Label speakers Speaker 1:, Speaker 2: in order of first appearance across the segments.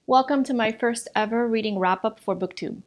Speaker 1: Welcome to my first ever reading wrap-up for booktube.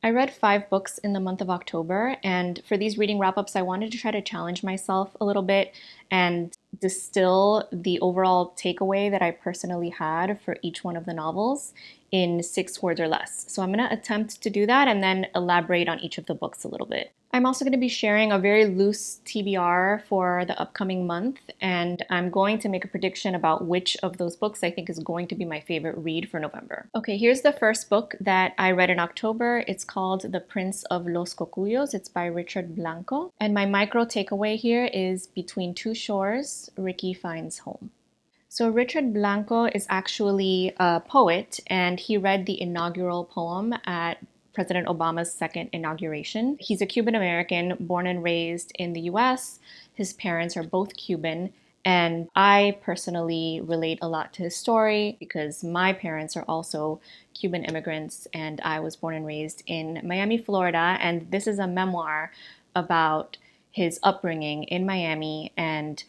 Speaker 1: I read 5 books in the month of October, and for these reading wrap-ups, I wanted to try to challenge myself a little bit and distill the overall takeaway that I personally had for each one of the novels in 6 words or less. So I'm going to attempt to do that and then elaborate on each of the books a little bit. I'm also going to be sharing a very loose TBR for the upcoming month, and I'm going to make a prediction about which of those books I think is going to be my favorite read for November. Okay, here's the first book that I read in October. It's called The Prince of Los Cocuyos. It's by Richard Blanco. And my micro takeaway here is between two shores, Ricky finds home. So Richard Blanco is actually a poet, and he read the inaugural poem at President Obama's second inauguration. He's a Cuban American born and raised in the US. His parents are both Cuban, and I personally relate a lot to his story because my parents are also Cuban immigrants, and I was born and raised in Miami, Florida. And this is a memoir about his upbringing in Miami and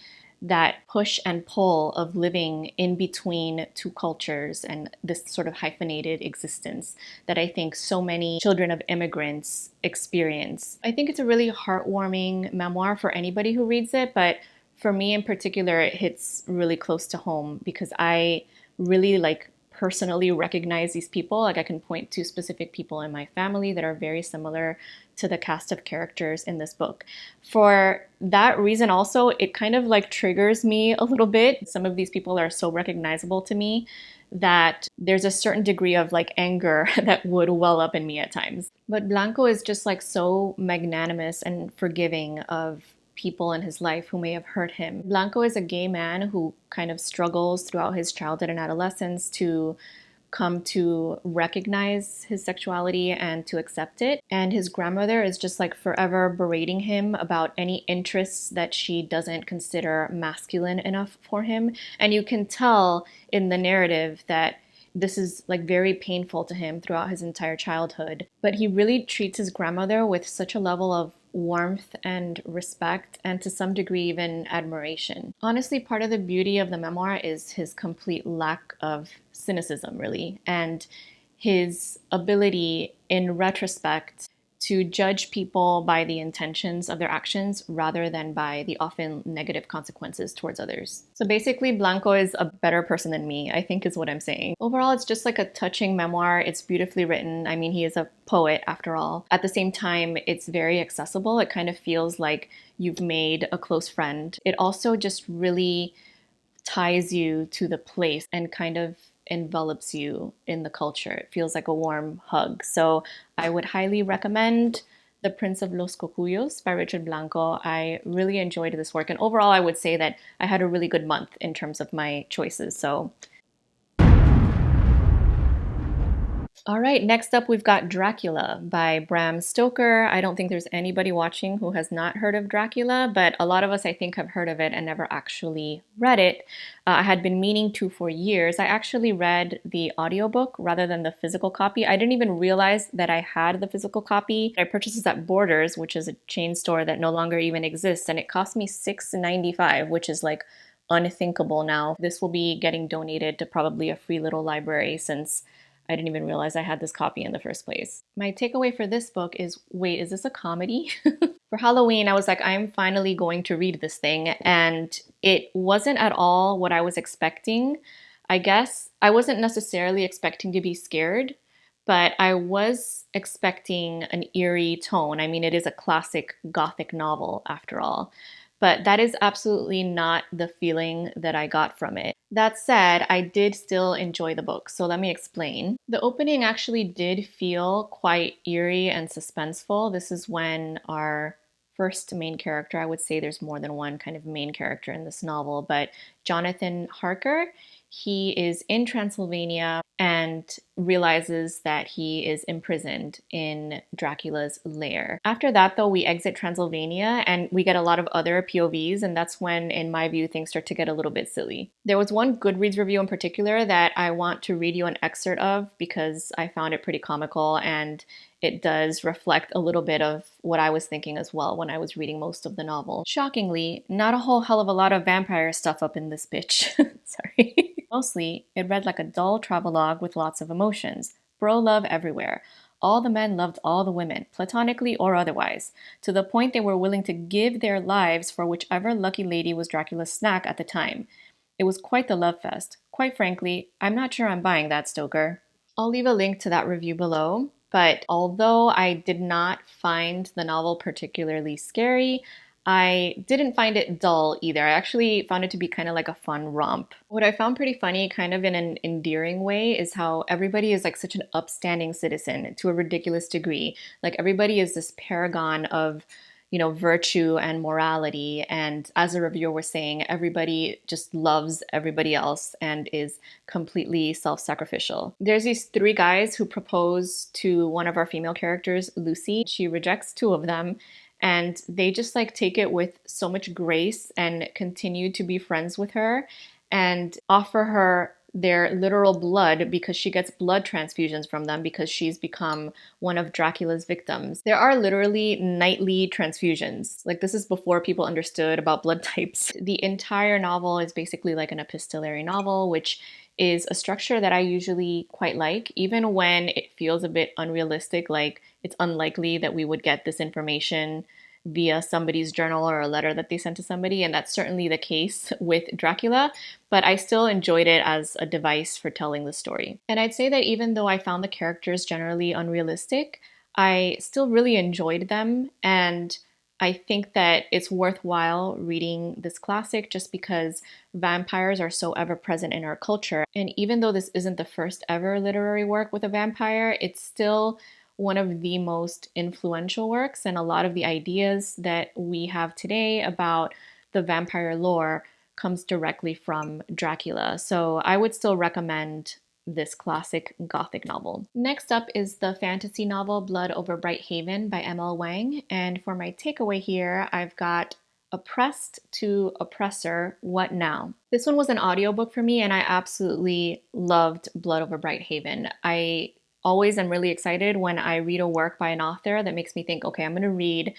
Speaker 1: that push and pull of living in between two cultures and this sort of hyphenated existence that I think so many children of immigrants experience. I think it's a really heartwarming memoir for anybody who reads it, but for me in particular, it hits really close to home because I really personally recognize these people. I can point to specific people in my family that are very similar to the cast of characters in this book. For that reason also, it kind of triggers me a little bit. Some of these people are so recognizable to me that there's a certain degree of anger that would well up in me at times. But Blanco is just so magnanimous and forgiving of people in his life who may have hurt him. Blanco is a gay man who kind of struggles throughout his childhood and adolescence to come to recognize his sexuality and to accept it. And his grandmother is just forever berating him about any interests that she doesn't consider masculine enough for him. And you can tell in the narrative that this is very painful to him throughout his entire childhood. But he really treats his grandmother with such a level of warmth and respect, and to some degree even admiration. Honestly, part of the beauty of the memoir is his complete lack of cynicism, really, and his ability in retrospect to judge people by the intentions of their actions rather than by the often negative consequences towards others. So basically, Blanco is a better person than me, I think is what I'm saying. Overall, it's just a touching memoir. It's beautifully written. I mean, he is a poet after all. At the same time, it's very accessible. It kind of feels like you've made a close friend. It also just really ties you to the place and kind of envelops you in the culture. It feels like a warm hug. So I would highly recommend The Prince of Los Cocuyos by Richard Blanco. I really enjoyed this work. And overall, I would say that I had a really good month in terms of my choices. So all right, next up we've got Dracula by Bram Stoker. I don't think there's anybody watching who has not heard of Dracula, but a lot of us I think have heard of it and never actually read it. I had been meaning to for years. I actually read the audiobook rather than the physical copy. I didn't even realize that I had the physical copy. I purchased this at Borders, which is a chain store that no longer even exists, and it cost me $6.95, which is unthinkable now. This will be getting donated to probably a free little library since I didn't even realize I had this copy in the first place. My takeaway for this book is, wait, is this a comedy? For Halloween, I was I'm finally going to read this thing, and it wasn't at all what I was expecting. I guess I wasn't necessarily expecting to be scared, but I was expecting an eerie tone. I mean, it is a classic gothic novel after all. But that is absolutely not the feeling that I got from it. That said, I did still enjoy the book, so let me explain. The opening actually did feel quite eerie and suspenseful. This is when our first main character, I would say there's more than one kind of main character in this novel, but Jonathan Harker, he is in Transylvania and realizes that he is imprisoned in Dracula's lair. After that, though, we exit Transylvania and we get a lot of other POVs, and that's when, in my view, things start to get a little bit silly. There was one Goodreads review in particular that I want to read you an excerpt of because I found it pretty comical, and it does reflect a little bit of what I was thinking as well when I was reading most of the novel. Shockingly, not a whole hell of a lot of vampire stuff up in this bitch. Sorry. Mostly, it read like a dull travelogue with lots of emotions. Bro love everywhere. All the men loved all the women, platonically or otherwise, to the point they were willing to give their lives for whichever lucky lady was Dracula's snack at the time. It was quite the love fest. Quite frankly, I'm not sure I'm buying that, Stoker. I'll leave a link to that review below, but although I did not find the novel particularly scary, I didn't find it dull either. I actually found it to be kind of like a fun romp. What I found pretty funny, kind of in an endearing way, is how everybody is like such an upstanding citizen to a ridiculous degree. Like everybody is this paragon of, virtue and morality. And as the reviewer was saying, everybody just loves everybody else and is completely self-sacrificial. There's these three guys who propose to one of our female characters, Lucy. She rejects two of them, and they just like take it with so much grace and continue to be friends with her and offer her their literal blood because she gets blood transfusions from them because she's become one of Dracula's victims. There are literally nightly transfusions. Like, this is before people understood about blood types. The entire novel is basically like an epistolary novel, which is a structure that I usually quite like, even when it feels a bit unrealistic, like it's unlikely that we would get this information via somebody's journal or a letter that they sent to somebody, and that's certainly the case with Dracula, but I still enjoyed it as a device for telling the story. And I'd say that even though I found the characters generally unrealistic, I still really enjoyed them, and I think that it's worthwhile reading this classic just because vampires are so ever present in our culture. And even though this isn't the first ever literary work with a vampire, it's still one of the most influential works, and a lot of the ideas that we have today about the vampire lore comes directly from Dracula. So I would still recommend this classic Gothic novel. Next up is the fantasy novel Blood Over Bright Haven by M.L. Wang, and for my takeaway here, I've got Oppressed to Oppressor, What Now? This one was an audiobook for me, and I absolutely loved Blood Over Bright Haven. I always am really excited when I read a work by an author that makes me think, okay, I'm going to read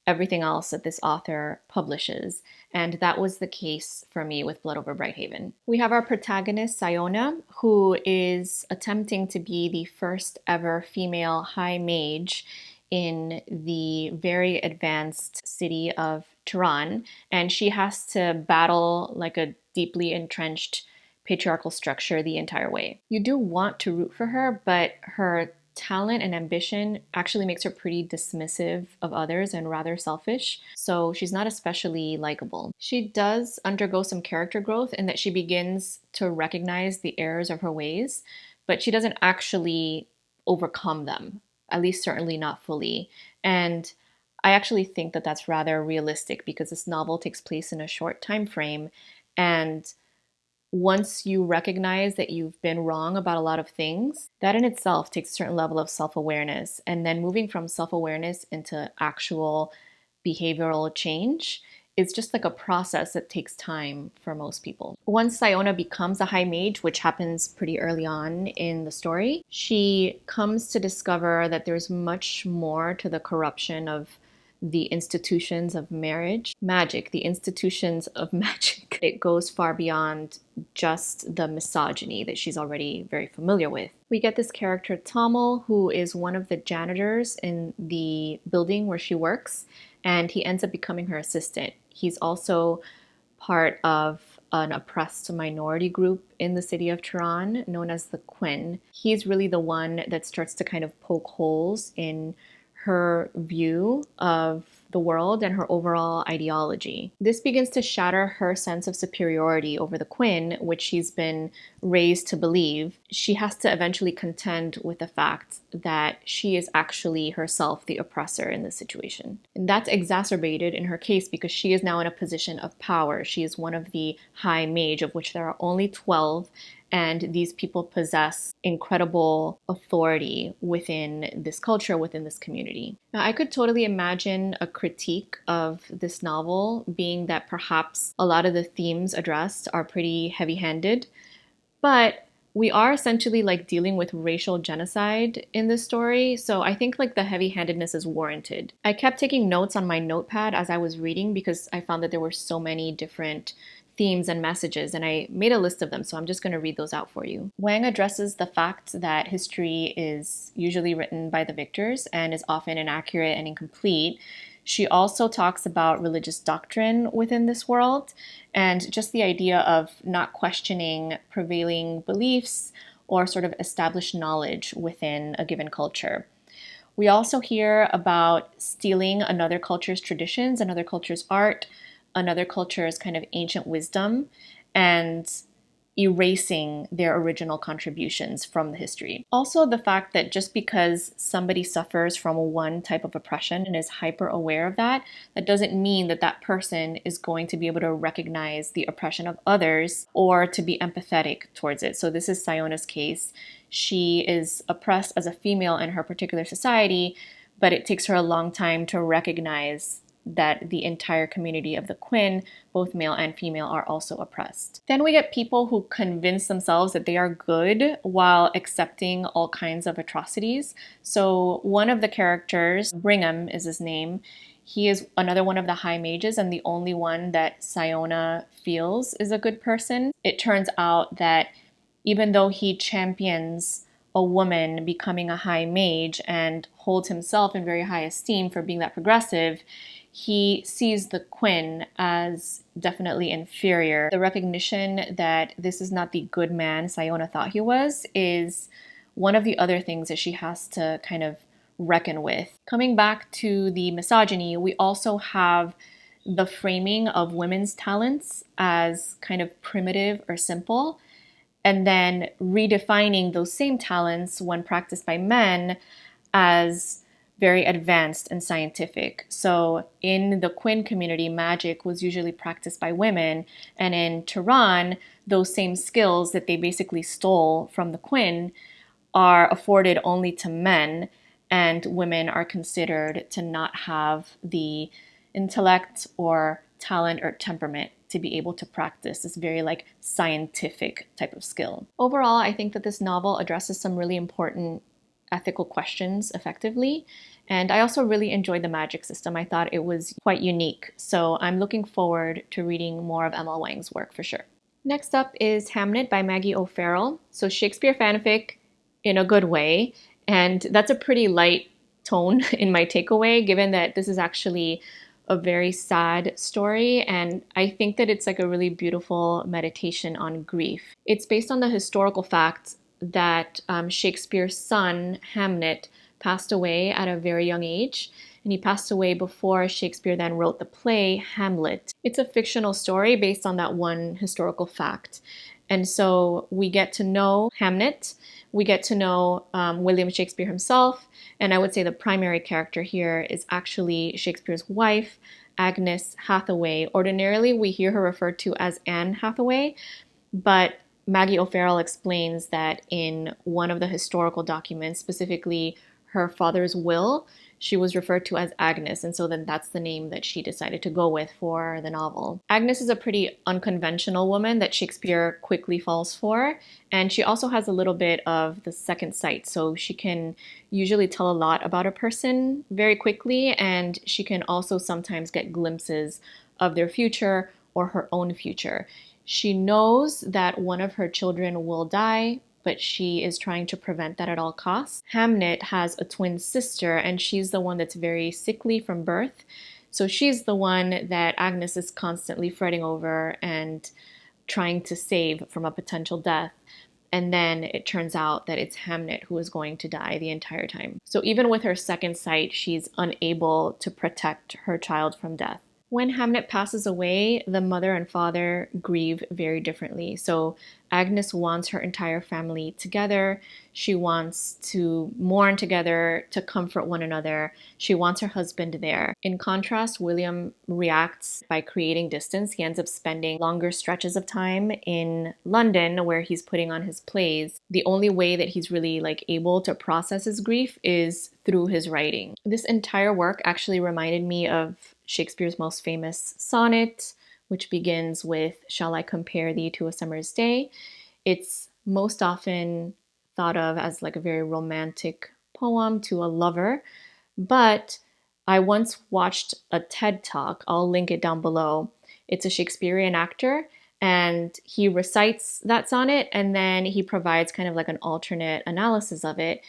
Speaker 1: everything else that this author publishes. And that was the case for me with Blood Over Bright Haven. We have our protagonist, Siona, who is attempting to be the first ever female high mage in the very advanced city of Tehran. And she has to battle like a deeply entrenched patriarchal structure the entire way. You do want to root for her, but her talent and ambition actually makes her pretty dismissive of others and rather selfish, so she's not especially likable. She does undergo some character growth in that she begins to recognize the errors of her ways, but she doesn't actually overcome them, at least certainly not fully. And I actually think that that's rather realistic because this novel takes place in a short time frame, and once you recognize that you've been wrong about a lot of things, that in itself takes a certain level of self-awareness. And then moving from self-awareness into actual behavioral change is just like a process that takes time for most people. Once Siona becomes a high mage, which happens pretty early on in the story, she comes to discover that there's much more to the corruption of the institutions of magic, the institutions of magic. It goes far beyond just the misogyny that she's already very familiar with. We get this character, Tommel, who is one of the janitors in the building where she works, and he ends up becoming her assistant. He's also part of an oppressed minority group in the city of Tehran known as the Quinn. He's really the one that starts to kind of poke holes in her view of the world and her overall ideology. This begins to shatter her sense of superiority over the Quinn, which she's been raised to believe. She has to eventually contend with the fact that she is actually herself the oppressor in this situation. And that's exacerbated in her case because she is now in a position of power. She is one of the high mage, of which there are only 12, And these people possess incredible authority within this culture, within this community. Now, I could totally imagine a critique of this novel being that perhaps a lot of the themes addressed are pretty heavy-handed, but we are essentially like dealing with racial genocide in this story, so I think like the heavy-handedness is warranted. I kept taking notes on my notepad as I was reading because I found that there were so many different themes and messages, and I made a list of them, so I'm just going to read those out for you. Wang addresses the fact that history is usually written by the victors and is often inaccurate and incomplete. She also talks about religious doctrine within this world and just the idea of not questioning prevailing beliefs or sort of established knowledge within a given culture. We also hear about stealing another culture's traditions, another culture's art, another culture's kind of ancient wisdom, and erasing their original contributions from the history. Also, the fact that just because somebody suffers from one type of oppression and is hyper aware of that, that doesn't mean that that person is going to be able to recognize the oppression of others or to be empathetic towards it. So this is Siona's case. She is oppressed as a female in her particular society, but it takes her a long time to recognize that the entire community of the Quinn, both male and female, are also oppressed. Then we get people who convince themselves that they are good while accepting all kinds of atrocities. So one of the characters, Bram is his name, he is another one of the high mages and the only one that Siona feels is a good person. It turns out that even though he champions a woman becoming a high mage and holds himself in very high esteem for being that progressive, he sees the Quinn as definitely inferior. The recognition that this is not the good man Siona thought he was is one of the other things that she has to kind of reckon with. Coming back to the misogyny, we also have the framing of women's talents as kind of primitive or simple, and then redefining those same talents when practiced by men as very advanced and scientific. So in the Quinn community, magic was usually practiced by women, and in Tehran, those same skills that they basically stole from the Quinn are afforded only to men, and women are considered to not have the intellect or talent or temperament to be able to practice this very like scientific type of skill. Overall, I think that this novel addresses some really important ethical questions effectively. And I also really enjoyed the magic system. I thought it was quite unique. So I'm looking forward to reading more of Emma Wang's work for sure. Next up is Hamnet by Maggie O'Farrell. So Shakespeare fanfic in a good way. And that's a pretty light tone in my takeaway, given that this is actually a very sad story. And I think that it's like a really beautiful meditation on grief. It's based on the historical fact that Shakespeare's son, Hamnet, passed away at a very young age, and he passed away before Shakespeare then wrote the play Hamlet. It's a fictional story based on that one historical fact. And so we get to know Hamnet, we get to know William Shakespeare himself, and I would say the primary character here is actually Shakespeare's wife, Agnes Hathaway. Ordinarily, we hear her referred to as Anne Hathaway, but Maggie O'Farrell explains that in one of the historical documents, specifically her father's will, she was referred to as Agnes, and so then that's the name that she decided to go with for the novel. Agnes is a pretty unconventional woman that Shakespeare quickly falls for, and she also has a little bit of the second sight, so she can usually tell a lot about a person very quickly, and she can also sometimes get glimpses of their future or her own future. She knows that one of her children will die, but she is trying to prevent that at all costs. Hamnet has a twin sister, and she's the one that's very sickly from birth. So she's the one that Agnes is constantly fretting over and trying to save from a potential death. And then it turns out that it's Hamnet who is going to die the entire time. So even with her second sight, she's unable to protect her child from death. When Hamnet passes away, the mother and father grieve very differently. So Agnes wants her entire family together. She wants to mourn together, to comfort one another. She wants her husband there. In contrast, William reacts by creating distance. He ends up spending longer stretches of time in London where he's putting on his plays. The only way that he's really like able to process his grief is through his writing. This entire work actually reminded me of Shakespeare's most famous sonnet, which begins with, "Shall I compare thee to a summer's day?" It's most often thought of as like a very romantic poem to a lover, but I once watched a TED Talk, I'll link it down below. It's a Shakespearean actor, and he recites that sonnet and then he provides kind of like an alternate analysis of it.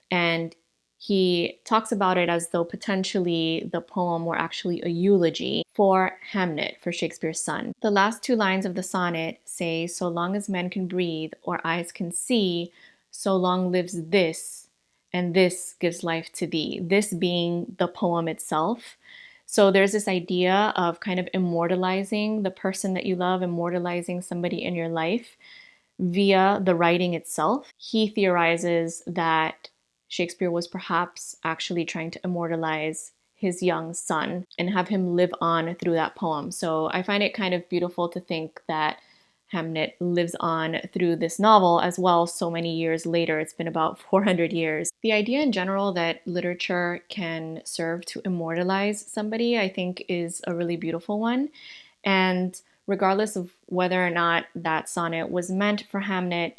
Speaker 1: And he talks about it as though potentially the poem were actually a eulogy for Hamnet, for Shakespeare's son. The last two lines of the sonnet say, "So long as men can breathe or eyes can see, so long lives this, and this gives life to thee." This being the poem itself. So there's this idea of kind of immortalizing the person that you love, immortalizing somebody in your life via the writing itself. He theorizes that Shakespeare was perhaps actually trying to immortalize his young son and have him live on through that poem. So I find it kind of beautiful to think that Hamnet lives on through this novel as well so many years later. It's been about 400 years. The idea in general that literature can serve to immortalize somebody, I think, is a really beautiful one. And regardless of whether or not that sonnet was meant for Hamnet,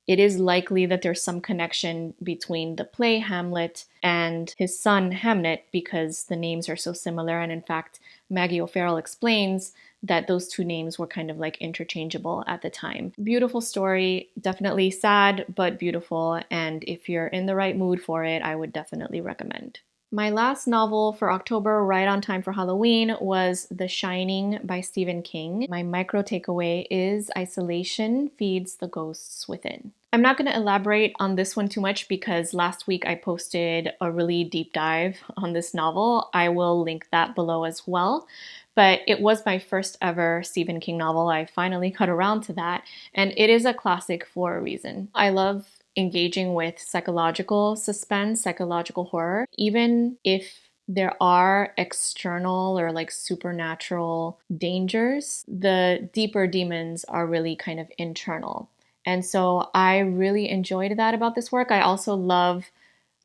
Speaker 1: it is likely that there's some connection between the play Hamlet and his son Hamnet because the names are so similar. And in fact, Maggie O'Farrell explains that those two names were kind of like interchangeable at the time. Beautiful story, definitely sad, but beautiful. And if you're in the right mood for it, I would definitely recommend. My last novel for October, right on time for Halloween, was The Shining by Stephen King. My micro takeaway is isolation feeds the ghosts within. I'm not going to elaborate on this one too much because last week I posted a really deep dive on this novel. I will link that below as well. But it was my first ever Stephen King novel. I finally got around to that, and it is a classic for a reason. I love engaging with psychological suspense, psychological horror, even if there are external or like supernatural dangers, the deeper demons are really kind of internal. And so I really enjoyed that about this work. I also love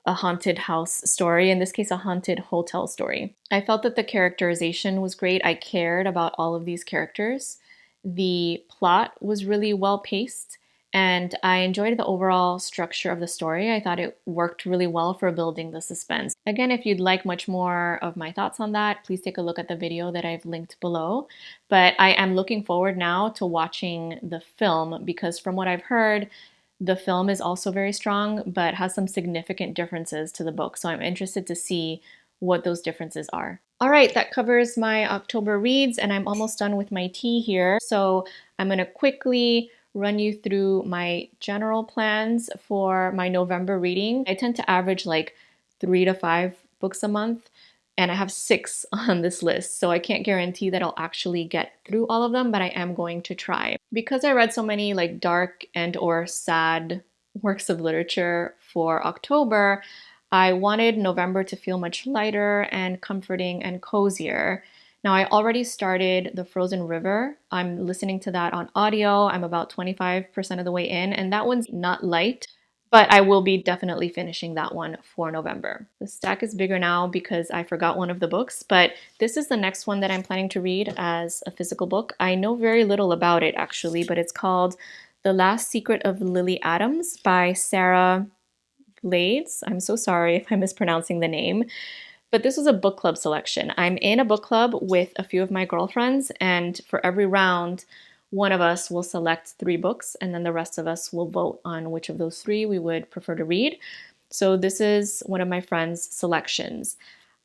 Speaker 1: a haunted house story, in this case, a haunted hotel story. I felt that the characterization was great. I cared about all of these characters. The plot was really well paced, and I enjoyed the overall structure of the story. I thought it worked really well for building the suspense. Again, if you'd like much more of my thoughts on that, please take a look at the video that I've linked below. But I am looking forward now to watching the film because from what I've heard, the film is also very strong, but has some significant differences to the book. So I'm interested to see what those differences are. All right, that covers my October reads, and I'm almost done with my tea here. So I'm going to quickly run you through my general plans for my November reading. I tend to average like 3 to 5 books a month, and I have 6 on this list, so I can't guarantee that I'll actually get through all of them, but I am going to try. Because I read so many like dark and or sad works of literature for October, I wanted November to feel much lighter and comforting and cozier. Now, I already started The Frozen River. I'm listening to that on audio. I'm about 25% of the way in, and that one's not light, but I will be definitely finishing that one for November. The stack is bigger now because I forgot one of the books, but this is the next one that I'm planning to read as a physical book. I know very little about it actually, but it's called The Last Secret of Lily Adams by Sarah Blades. I'm so sorry if I'm mispronouncing the name. But this was a book club selection. I'm in a book club with a few of my girlfriends, and for every round, one of us will select 3 books, and then the rest of us will vote on which of those 3 we would prefer to read. So this is one of my friend's selections.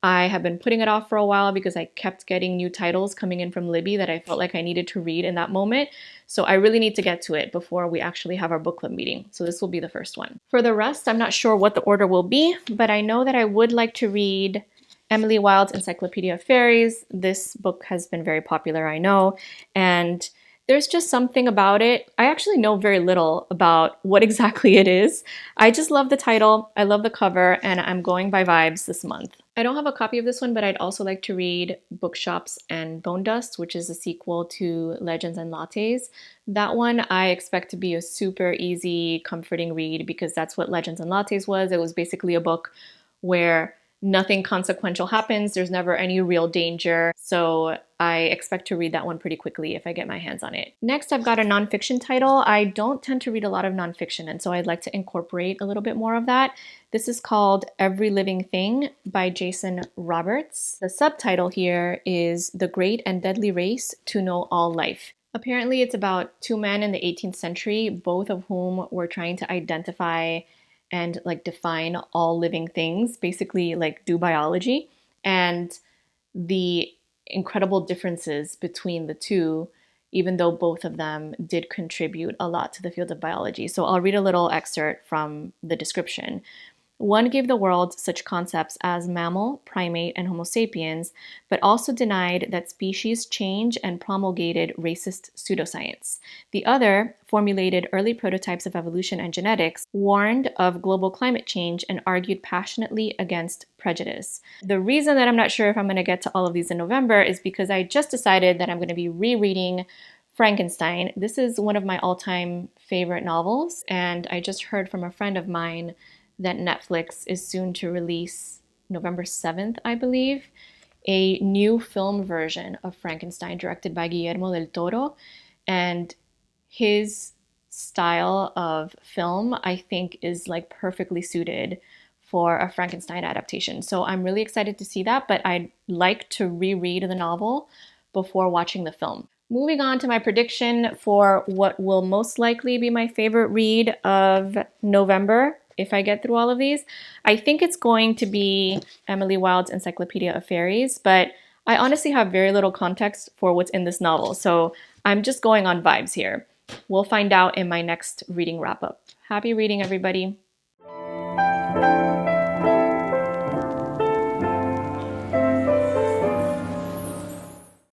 Speaker 1: I have been putting it off for a while because I kept getting new titles coming in from Libby that I felt like I needed to read in that moment. So I really need to get to it before we actually have our book club meeting. So this will be the first one. For the rest, I'm not sure what the order will be, but I know that I would like to read Emily Wilde's Encyclopedia of Fairies. This book has been very popular, I know, and there's just something about it. I actually know very little about what exactly it is. I just love the title, I love the cover, and I'm going by vibes this month. I don't have a copy of this one, but I'd also like to read Bookshops and Bone Dust, which is a sequel to Legends and Lattes. That one I expect to be a super easy, comforting read because that's what Legends and Lattes was. It was basically a book where nothing consequential happens. There's never any real danger. So I expect to read that one pretty quickly if I get my hands on it. Next, I've got a nonfiction title. I don't tend to read a lot of nonfiction, and so I'd like to incorporate a little bit more of that. This is called Every Living Thing by Jason Roberts. The subtitle here is The Great and Deadly Race to Know All Life. Apparently, it's about two men in the 18th century, both of whom were trying to identify and define all living things, basically do biology, and the incredible differences between the two, even though both of them did contribute a lot to the field of biology. So I'll read a little excerpt from the description. One gave the world such concepts as mammal, primate, and Homo sapiens, but also denied that species change and promulgated racist pseudoscience. The other formulated early prototypes of evolution and genetics, warned of global climate change, and argued passionately against prejudice. The reason that I'm not sure if I'm going to get to all of these in November is because I just decided that I'm going to be rereading Frankenstein. This is one of my all-time favorite novels, and I just heard from a friend of mine that Netflix is soon to release, November 7th, I believe, a new film version of Frankenstein directed by Guillermo del Toro. And his style of film, I think, is perfectly suited for a Frankenstein adaptation. So I'm really excited to see that, but I'd like to reread the novel before watching the film. Moving on to my prediction for what will most likely be my favorite read of November, if I get through all of these. I think it's going to be Emily Wilde's Encyclopedia of Fairies, but I honestly have very little context for what's in this novel, so I'm just going on vibes here. We'll find out in my next reading wrap-up. Happy reading, everybody!